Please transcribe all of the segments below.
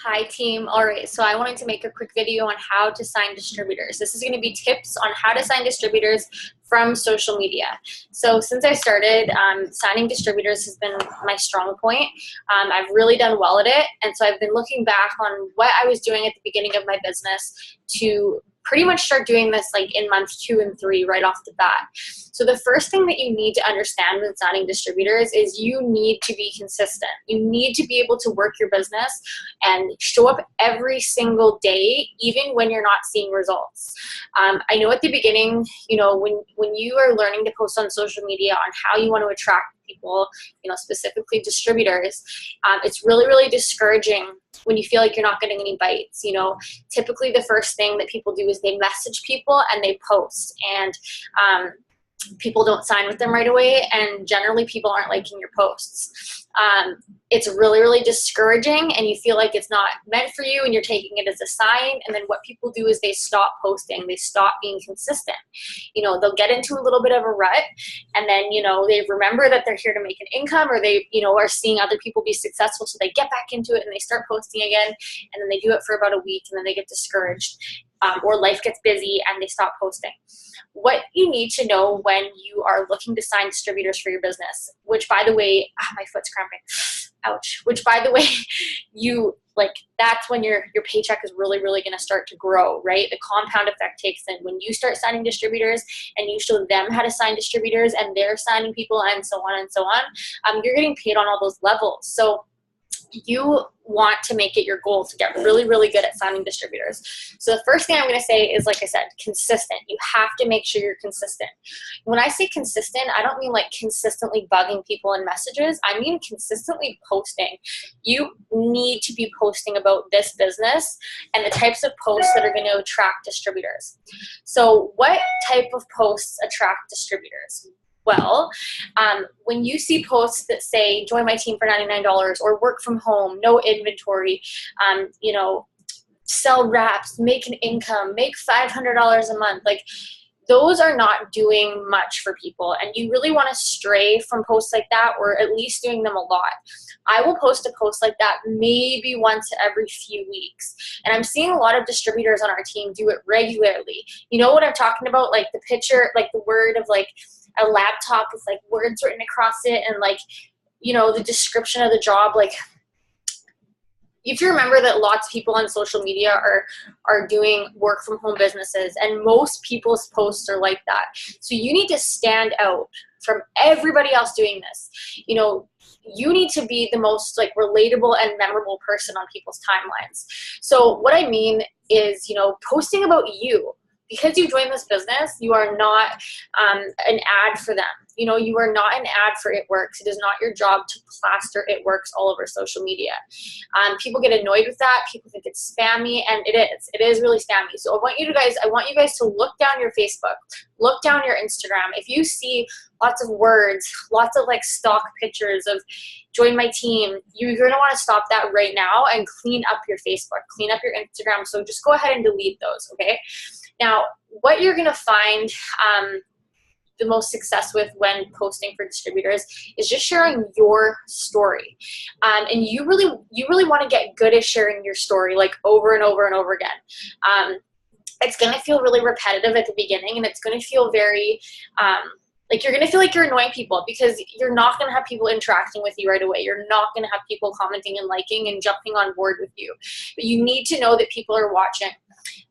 Hi team. All right, so I wanted to make a quick video on how to sign distributors. This is going to be tips on how to sign distributors from social media. So since I started, signing distributors has been my strong point. I've really done well at it, and so I've been looking back on what I was doing at the beginning of my business to pretty much start doing this like in month 2 and 3 right off the bat. So the first thing that you need to understand with signing distributors is you need to be consistent. You need to be able to work your business and show up every single day, even when you're not seeing results. I know at the beginning, when you are learning to post on social media on how you want to attract people, specifically distributors, it's really, really discouraging when you feel like you're not getting any bites. Typically the first thing that people do is they message people and they post, and people don't sign with them right away, and generally people aren't liking your posts. It's really, really discouraging, and you feel like it's not meant for you, and you're taking it as a sign. And then what people do is they stop posting, they stop being consistent. They'll get into a little bit of a rut, and then they remember that they're here to make an income, or they are seeing other people be successful, so they get back into it and they start posting again, and then they do it for about a week, and then they get discouraged. Or life gets busy and they stop posting. What you need to know when you are looking to sign distributors for your business, which by the way, my foot's cramping, ouch, which by the way, that's when your paycheck is really, really going to start to grow, right? The compound effect takes in. When you start signing distributors and you show them how to sign distributors and they're signing people and so on and so on, you're getting paid on all those levels. So you want to make it your goal to get really, really good at signing distributors. So the first thing I'm going to say is, like I said, consistent. You have to make sure you're consistent. When I say consistent, I don't mean like consistently bugging people in messages. I mean consistently posting. You need to be posting about this business and the types of posts that are going to attract distributors. So what type of posts attract distributors? Well, when you see posts that say, join my team for $99 or work from home, no inventory, sell wraps, make an income, make $500 a month, those are not doing much for people, and you really want to stray from posts like that, or at least doing them a lot. I will post a post like that maybe once every few weeks, and I'm seeing a lot of distributors on our team do it regularly. You know what I'm talking about? Like the picture, like the word of like a laptop with like words written across it, and the description of the job. If you remember that lots of people on social media are doing work from home businesses, and most people's posts are like that. So you need to stand out from everybody else doing this. You need to be the most relatable and memorable person on people's timelines. So what I mean is, posting about you. Because you joined this business, you are not an ad for them. You are not an ad for It Works. It is not your job to plaster It Works all over social media. People get annoyed with that. People think it's spammy, and it is. It is really spammy. So I want you guys to look down your Facebook, look down your Instagram. If you see lots of words, lots of stock pictures of join my team, you're going to want to stop that right now and clean up your Facebook, clean up your Instagram. So just go ahead and delete those, okay? Now, what you're going to find the most success with when posting for distributors is just sharing your story. And you really want to get good at sharing your story over and over and over again. It's going to feel really repetitive at the beginning, and it's going to feel very you're going to feel like you're annoying people, because you're not going to have people interacting with you right away. You're not going to have people commenting and liking and jumping on board with you. But you need to know that people are watching.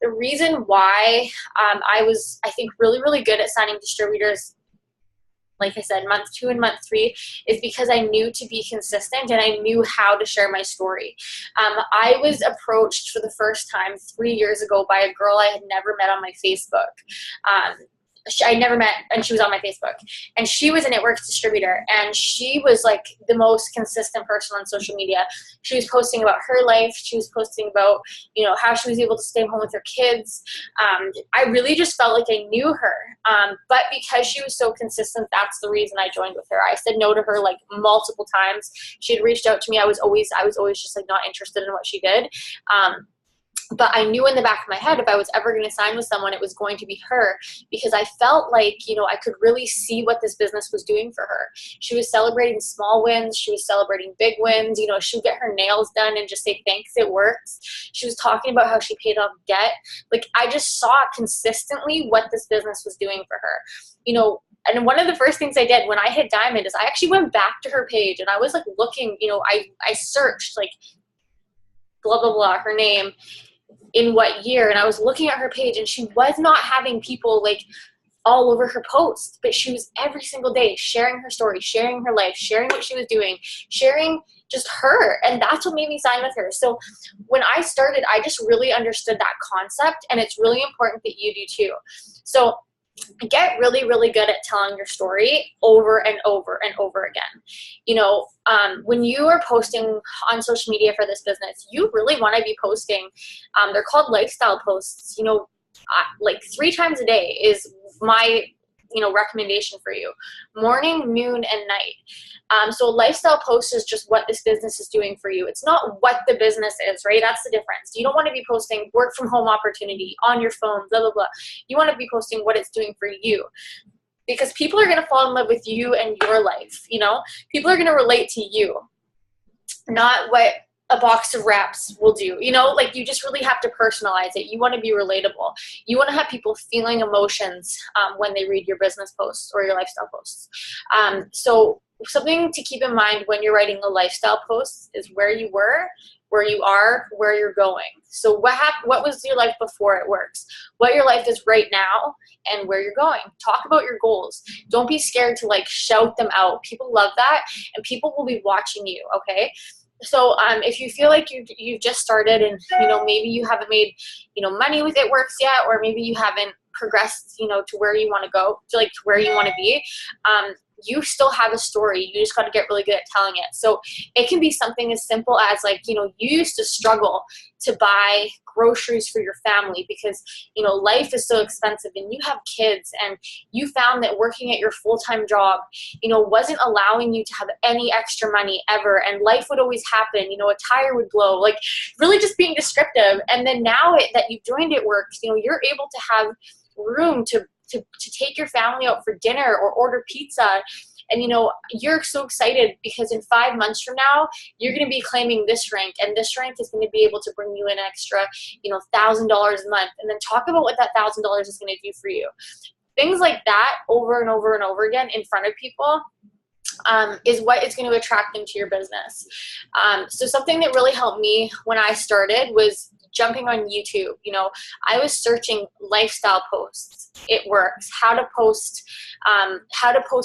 The reason why I was, I think, really, really good at signing distributors, like I said, month 2 and month 3, is because I knew to be consistent and I knew how to share my story. I was approached for the first time 3 years ago by a girl I had never met on my Facebook. I never met, and she was on my Facebook, and she was an It Works distributor, and she was the most consistent person on social media. She was posting about her life. She was posting about, how she was able to stay home with her kids. I really just felt like I knew her. But because she was so consistent, that's the reason I joined with her. I said no to her multiple times. She had reached out to me. I was always just not interested in what she did. But I knew in the back of my head, if I was ever going to sign with someone, it was going to be her, because I felt like, you know, I could really see what this business was doing for her. She was celebrating small wins. She was celebrating big wins. You know, she would get her nails done and just say, thanks, it works. She was talking about how she paid off debt. Like, I just saw consistently what this business was doing for her. You know, and one of the first things I did when I hit Diamond is I actually went back to her page and I was like looking, you know, I searched like blah, blah, blah, her name, in what year, and I was looking at her page, and she was not having people like all over her post, but she was every single day sharing her story, sharing her life, sharing what she was doing, sharing just her, and that's what made me sign with her. So when I started, I just really understood that concept, and it's really important that you do too. So get really, really good at telling your story over and over and over again. You know, when you are posting on social media for this business, you really want to be posting, they're called lifestyle posts, you know, like 3 times a day is my, you know, recommendation for you. Morning, noon, and night. So a lifestyle post is just what this business is doing for you. It's not what the business is, right? That's the difference. You don't want to be posting work from home opportunity on your phone, blah, blah, blah. You want to be posting what it's doing for you, because people are going to fall in love with you and your life. You know, people are going to relate to you, not what a box of wraps will do. You know, like, you just really have to personalize it. You want to be relatable. You want to have people feeling emotions when they read your business posts or your lifestyle posts. So something to keep in mind when you're writing a lifestyle post is where you were, where you are, where you're going. So what was your life before it works? What your life is right now, and where you're going. Talk about your goals. Don't be scared to like shout them out. People love that, and people will be watching you, okay? So if you feel like you've just started, and you know, maybe you haven't made, you know, money with It Works yet, or maybe you haven't progressed, you know, to where you want to go, to like to where you want to be, you still have a story. You just got to get really good at telling it. So it can be something as simple as like, you know, you used to struggle to buy groceries for your family because, you know, life is so expensive, and you have kids, and you found that working at your full-time job, you know, wasn't allowing you to have any extra money ever, and life would always happen. You know, a tire would blow, like really just being descriptive. And then now that you've joined It Works, you know, you're able to have room to take your family out for dinner or order pizza. And, you know, you're so excited because in 5 months from now, you're going to be claiming this rank, and this rank is going to be able to bring you an extra, you know, $1,000 a month. And then talk about what that $1,000 is going to do for you. Things like that over and over and over again in front of people is what is going to attract them to your business. So something that really helped me when I started was jumping on YouTube. You know, I was searching lifestyle posts. It works. How to post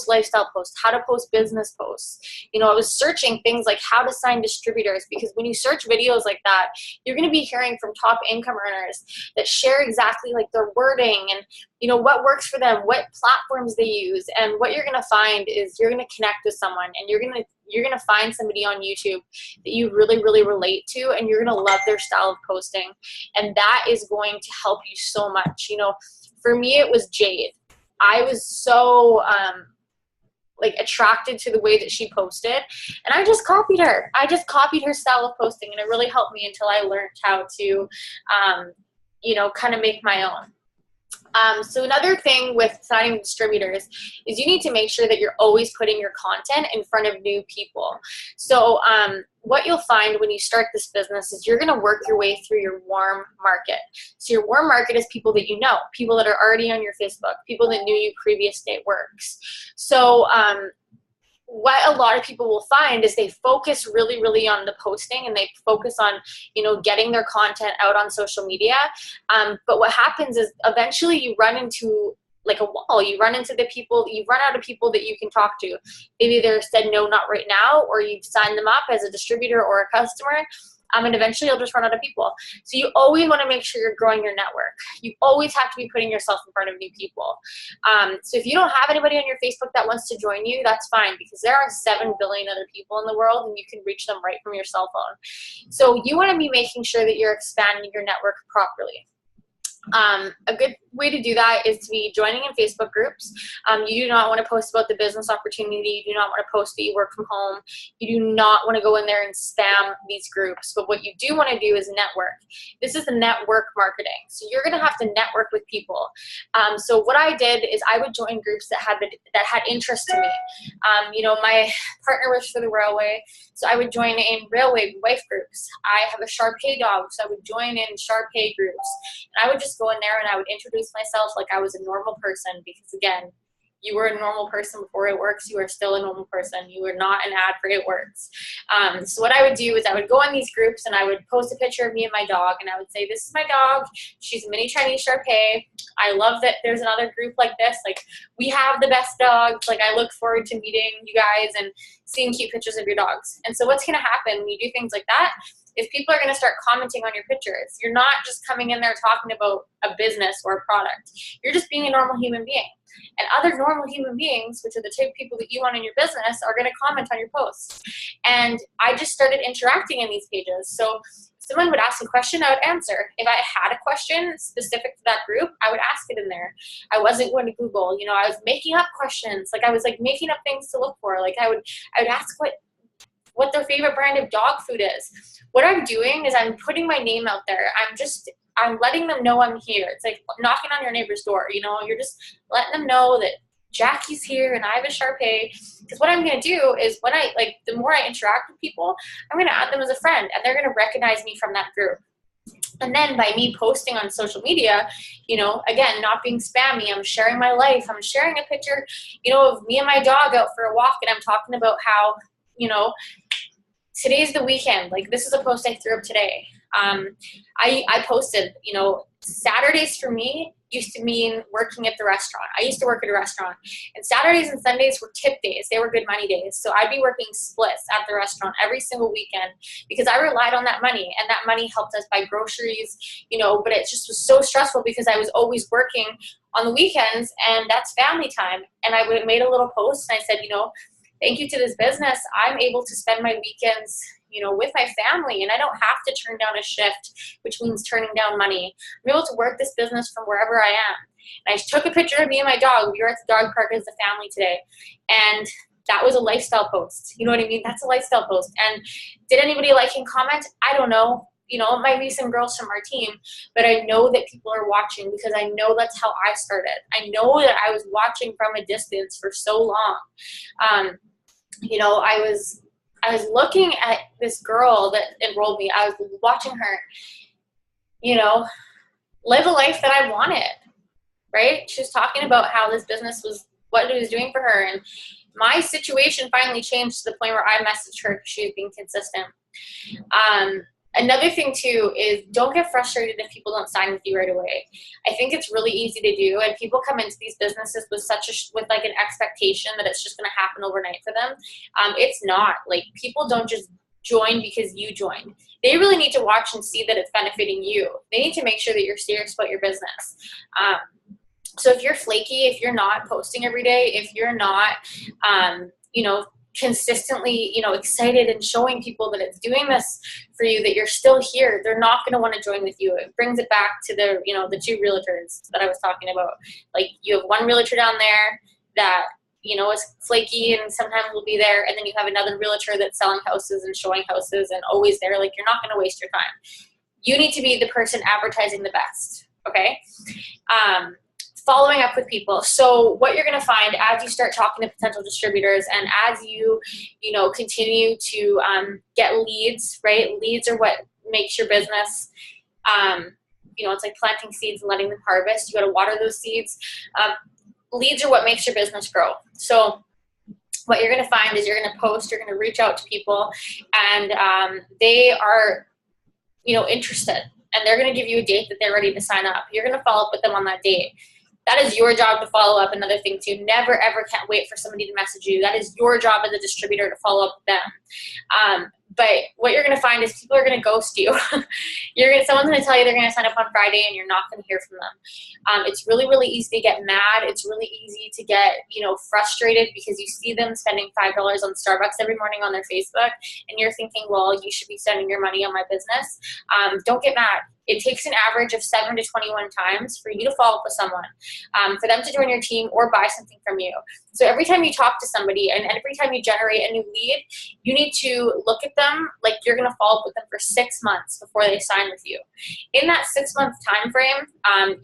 lifestyle posts, how to post business posts. You know, I was searching things like how to sign distributors, because when you search videos like that, you're going to be hearing from top income earners that share exactly like their wording and, you know, what works for them, what platforms they use. And what you're going to find is you're going to connect with someone, and you're going to find somebody on YouTube that you really, really relate to, and you're going to love their style of posting. And that is going to help you so much. You know, for me, it was Jade. I was so like attracted to the way that she posted, and I just copied her. I just copied her style of posting, and it really helped me until I learned how to, you know, kind of make my own. So another thing with signing distributors is you need to make sure that you're always putting your content in front of new people. So what you'll find when you start this business is you're going to work your way through your warm market. So your warm market is people that you know, people that are already on your Facebook, people that knew you previous to It Works. So what a lot of people will find is they focus really, really on the posting, and they focus on, you know, getting their content out on social media. But what happens is eventually you run into like a wall. You run into the people, you run out of people that you can talk to. They've either said no, not right now, or you've signed them up as a distributor or a customer. And eventually you'll just run out of people. So you always want to make sure you're growing your network. You always have to be putting yourself in front of new people. So if you don't have anybody on your Facebook that wants to join you, that's fine, because there are 7 billion other people in the world, and you can reach them right from your cell phone. So you want to be making sure that you're expanding your network properly. A good way to do that is to be joining in Facebook groups. You do not want to post about the business opportunity. You do not want to post that you work from home. You do not want to go in there and spam these groups. But what you do want to do is network. This is the network marketing. So you're going to have to network with people. So what I did is I would join groups that had interest to me. My partner works for the railway, so I would join in railway wife groups. I have a Shar-Pei dog, so I would join in Shar-Pei groups. And I would just go in there and I would introduce myself like I was a normal person, because again, you were a normal person before It Works. You are still a normal person. You are not an ad for It Works. So what I would do is I would go on these groups and I would post a picture of me and my dog, and I would say, this is my dog. She's a mini Chinese Shar-Pei. I love that there's another group like this. Like, we have the best dogs. Like, I look forward to meeting you guys and seeing cute pictures of your dogs. And so what's going to happen when you do things like that is people are going to start commenting on your pictures. You're not just coming in there talking about a business or a product. You're just being a normal human being. And other normal human beings, which are the type of people that you want in your business, are going to comment on your posts. And I just started interacting in these pages. So someone would ask a question, I would answer. If I had a question specific to that group, I would ask it in there. I wasn't going to Google. I was making up questions. Like, I was like making up things to look for. Like, I would ask what their favorite brand of dog food is. What I'm doing is I'm putting my name out there. I'm letting them know I'm here. It's like knocking on your neighbor's door, you're just letting them know that Jackie's here and I have a Shar-Pei. Because what I'm going to do is the more I interact with people, I'm going to add them as a friend, and they're going to recognize me from that group. And then by me posting on social media, again, not being spammy, I'm sharing my life. I'm sharing a picture, of me and my dog out for a walk, and I'm talking about how, today's the weekend. Like, this is a post I threw up today. I posted, Saturdays for me used to mean working at the restaurant. I used to work at a restaurant, and Saturdays and Sundays were tip days. They were good money days. So I'd be working splits at the restaurant every single weekend because I relied on that money, and that money helped us buy groceries, but it just was so stressful because I was always working on the weekends, and that's family time. And I would have made a little post and I said, thank you to this business, I'm able to spend my weekends, with my family, and I don't have to turn down a shift, which means turning down money. I'm able to work this business from wherever I am. And I took a picture of me and my dog. We were at the dog park as a family today, and that was a lifestyle post. You know what I mean? That's a lifestyle post. And did anybody like and comment? I don't know. It might be some girls from our team, but I know that people are watching because I know that's how I started. I know that I was watching from a distance for so long. I was looking at this girl that enrolled me. I was watching her, live a life that I wanted, right? She was talking about how this business was what it was doing for her. And my situation finally changed to the point where I messaged her because she was being consistent. Another thing too is don't get frustrated if people don't sign with you right away. I think it's really easy to do, and people come into these businesses with an expectation that it's just going to happen overnight for them. It's not. Like, people don't just join because you joined. They really need to watch and see that it's benefiting you. They need to make sure that you're serious about your business. So if you're flaky, if you're not posting every day, if you're not, consistently, excited and showing people that it's doing this for you, that you're still here, they're not going to want to join with you. It brings it back to the, the two realtors that I was talking about. Like, you have one realtor down there that, is flaky and sometimes will be there, and then you have another realtor that's selling houses and showing houses and always there. Like, you're not going to waste your time. You need to be the person advertising the best, okay? Following up with people. So what you're going to find as you start talking to potential distributors and as you, continue to get leads, right? Leads are what makes your business, it's like planting seeds and letting them harvest. You got to water those seeds. Leads are what makes your business grow. So what you're going to find is you're going to post, you're going to reach out to people, and they are, interested, and they're going to give you a date that they're ready to sign up. You're going to follow up with them on that date. That is your job to follow up. Another thing too, never ever can't wait for somebody to message you. That is your job as a distributor to follow up with them. But what you're going to find is people are going to ghost you. Someone's going to tell you they're going to sign up on Friday, and you're not going to hear from them. It's really, really easy to get mad. It's really easy to get, frustrated because you see them spending $5 on Starbucks every morning on their Facebook, and you're thinking, well, you should be spending your money on my business. Don't get mad. it takes an average of 7 to 21 times for you to follow up with someone, for them to join your team or buy something from you. So every time you talk to somebody and every time you generate a new lead, you need to look at them like you're going to follow up with them for 6 months before they sign with you. In that 6-month time frame,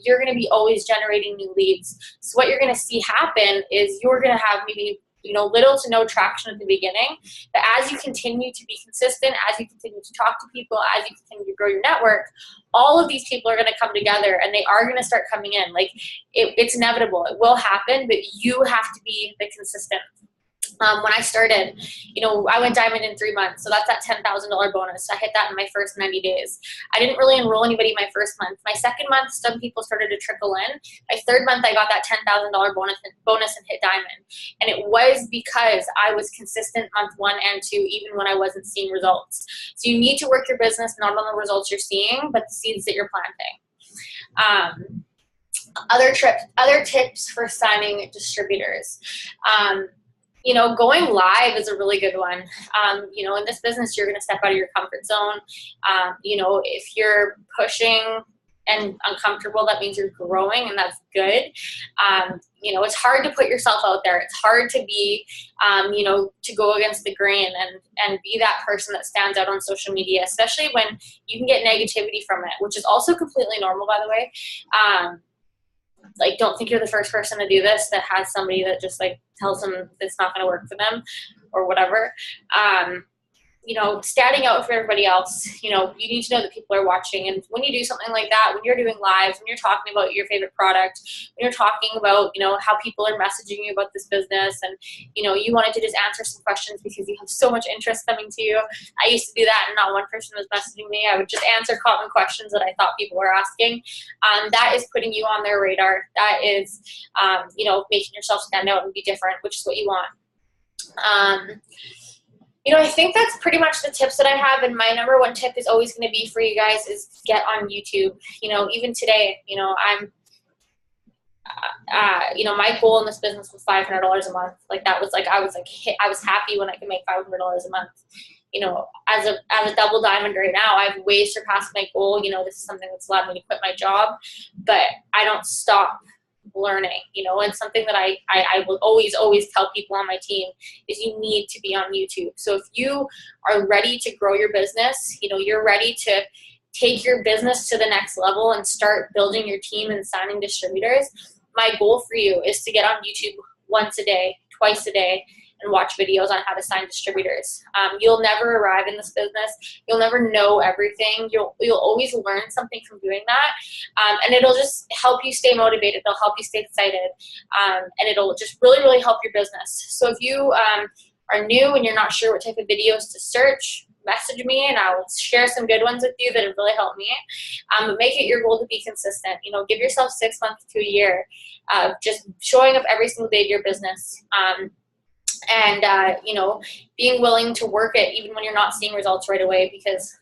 you're going to be always generating new leads. So what you're going to see happen is you're going to have maybe little to no traction at the beginning, but as you continue to be consistent, as you continue to talk to people, as you continue to grow your network, all of these people are going to come together and they are going to start coming in. Like it's inevitable. It will happen, but you have to be the consistent. When I started, I went diamond in 3 months. So that's that $10,000 bonus. I hit that in my first 90 days. I didn't really enroll anybody my first month. My second month, some people started to trickle in. My third month, I got that $10,000 bonus and hit diamond. And it was because I was consistent month 1 and 2, even when I wasn't seeing results. So you need to work your business not on the results you're seeing, but the seeds that you're planting. Other tips for signing distributors. Going live is a really good one. In this business, you're going to step out of your comfort zone. If you're pushing and uncomfortable, that means you're growing, and that's good. It's hard to put yourself out there. It's hard to be, to go against the grain and be that person that stands out on social media, especially when you can get negativity from it, which is also completely normal, by the way. Don't think you're the first person to do this that has somebody that just tells them it's not going to work for them or whatever. Standing out for everybody else, you need to know that people are watching. And when you do something like that, when you're doing lives, when you're talking about your favorite product, when you're talking about, how people are messaging you about this business and, you wanted to just answer some questions because you have so much interest coming to you. I used to do that and not one person was messaging me. I would just answer common questions that I thought people were asking. That is putting you on their radar. That is, making yourself stand out and be different, which is what you want. I think that's pretty much the tips that I have, and my number one tip is always going to be for you guys is get on YouTube. Even today, my goal in this business was $500 a month. I was happy when I could make $500 a month. As a double diamond right now, I've way surpassed my goal. This is something that's allowed me to quit my job, but I don't stop learning, and something that I will always tell people on my team is you need to be on YouTube. So if you are ready to grow your business, you're ready to take your business to the next level and start building your team and signing distributors, my goal for you is to get on YouTube once a day, twice a day, and watch videos on how to sign distributors. You'll never arrive in this business. You'll never know everything. You'll always learn something from doing that. And it'll just help you stay motivated. It'll help you stay excited. And it'll just really, really help your business. So if you are new and you're not sure what type of videos to search, message me and I'll share some good ones with you that have really helped me. But make it your goal to be consistent. Give yourself 6 months to a year of just showing up every single day to your business. And being willing to work it even when you're not seeing results right away, because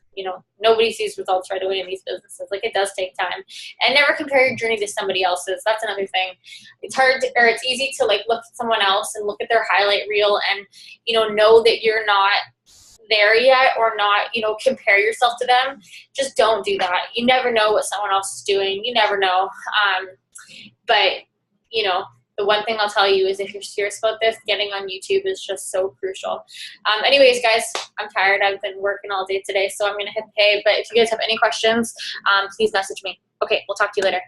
nobody sees results right away in these businesses. It does take time. And never compare your journey to somebody else's. That's another thing. It's it's easy to look at someone else and look at their highlight reel and know that you're not there yet, or not compare yourself to them. Just don't do that. You never know what someone else is doing. You never know. But the one thing I'll tell you is if you're serious about this, getting on YouTube is just so crucial. Anyways, guys, I'm tired. I've been working all day today, so I'm going to hit pay. But if you guys have any questions, please message me. Okay, we'll talk to you later.